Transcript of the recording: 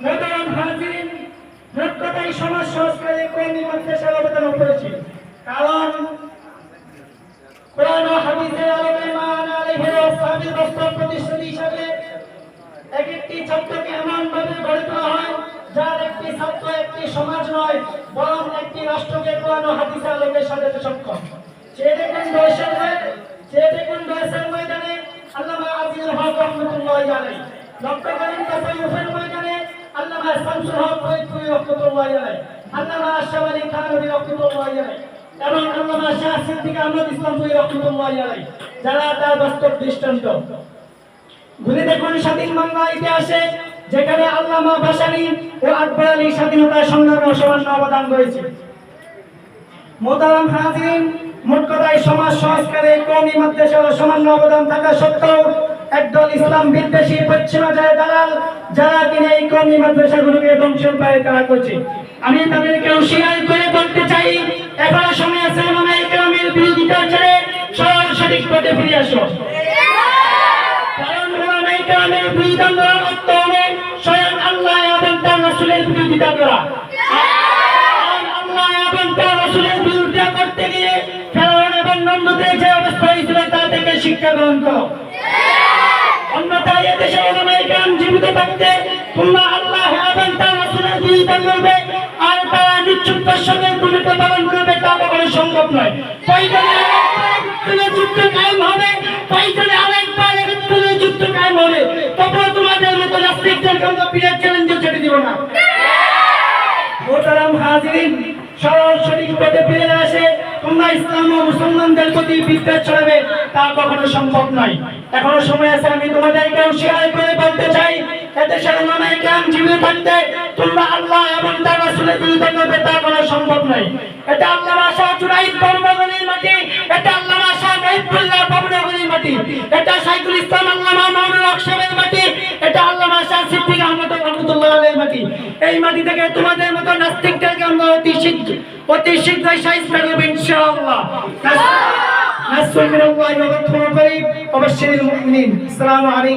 মোহতারাম হাজিরিন, মোট কথাই সমাজ সংস্কারে কওমি মাদ্রাসার অবদান অপরিসীম। কারণ কোরআন ও হাদিসের আলোকে মান আলাইহি ওয়াসাল্লামের বাস্তব প্রতিশ্রুতি হিসাবে এক একটি ছাত্রকে এমনভাবে গড়ে তোলা হয় যার একটি ছাত্র একটি সমাজ নয়, বরং একটি রাষ্ট্রকে কোরআন ও হাদিসের আলোকে সাজাতে সক্ষম। সে দেখুন দর্শের ময়দানে আল্লামা আজিজুল হক রহমতুল্লাহি আলাইহি, ডক্টর করিম তাসাউফের ময়দানে আল্লামা শামসুল হক ফরিদপুরি রহমতুল্লাহি আলাইহি, আল্লামা আশরাফ আলী থানভী রহমতুল্লাহি আলাইহি এবং আল্লামা শাহ সিদ্দিক আহমদ ইসলামপুরি রহমতুল্লাহি আলাইহি, যারা তার বাস্তব দৃষ্টান্ত। ঘুরে দেখুন স্বাধীন বাংলা ইতিহাসে যেখানে আল্লামা ভাসানী ও আকবর আলী স্বাধীনতা সংগ্রামে অসামান্য অবদান রয়েছে। মোহতারাম হাজিরিন, মোট কথায় সমাজ সংস্কারে কওমি মাদ্রাসার অসামান্য অবদান থাকা সত্ত্বেও একদল ইসলাম বিদ্বেষী পশ্চিমাচার দালাল যারা কিনা এই কওমি মাদ্রাসাগুলোকে ধ্বংসের পায়ে তাড়া করছে, আমি তাদেরকে হুঁশিয়ার করে বলতে চাই, এখনো সময় আছে ওলামায়ে কেরামের বিরোধিতা ছেড়ে সঠিক পথে ফিরে আসো। কারণ ওলামায়ে কেরামের বিরোধিতা করার অর্থ হলো স্বয়ং আল্লাহ এবং তার রাসূলের বিরোধিতা করা। আল্লাহ এবং তার রাসূলের বিরোধিতা করতে গিয়ে ফেরাউন এবং নমরুদের যে অবস্থা হয়েছিল তা থেকে শিক্ষা গ্রহণ করো। অন্যথায় এদেশে ওলামায়ে কেরাম জীবিত থাকতে তোমরা আল্লাহ এবং তার রাসূলের বিরোধিতা করবে আর তারা নিশ্চুপের সঙ্গে ভূমিকা পালন করবে, তা কখনো সম্ভব নয়। প্রয়োজনে যুদ্ধ কায়েম হবে, প্রয়োজনে আরেকবার যুদ্ধ কায়েম হবে, তবুও তোমাদের মতো নাস্তিকদের কাছে পীরের চ্যালেঞ্জে ছেড়ে দিব না। মোহতারাম হাজিরিন, সঠিক পথে ফিরে আসে তোমরা ইসলাম ও মুসলমানদের প্রতি বিদ্বেষ ছড়াবে, তা কখনো সম্ভব নয়। এখনো সময় আছে, আমি তোমাদেরকে হুঁশিয়ার করে বলতে চাই, এদেশের ওলামায়ে কেরাম জীবিত থাকতে তোমরা আল্লাহ এবং তার রাসূলের বিরোধিতা করবে, তা কখনো সম্ভব নয়। এটা আল্লামা শাহ জুনাইদ বর্মগনির মাটি, এটা আল্লামা শাহ মহিবুল্লাহ বর্মগনির মাটি, এটা শাইখুল ইসলাম আল্লামা মামুনুল হক সাহেবের মাটি, এটা আল্লামা শাহ সিদ্দিক আহমদ রহমতুল্লাহ আলাইহির মাটি। এই মাটি থেকে তোমাদের মতো নাস্তিকদেরকে আমরা অতি শীঘ্রই শায়েস্তা করব ইনশাআল্লাহ। নাসরুল মিনাল্লাহি ওয়া ফাতহুন করিব ওয়া বাশশিরিল মুমিনিন। আসসালামু আলাইকুম।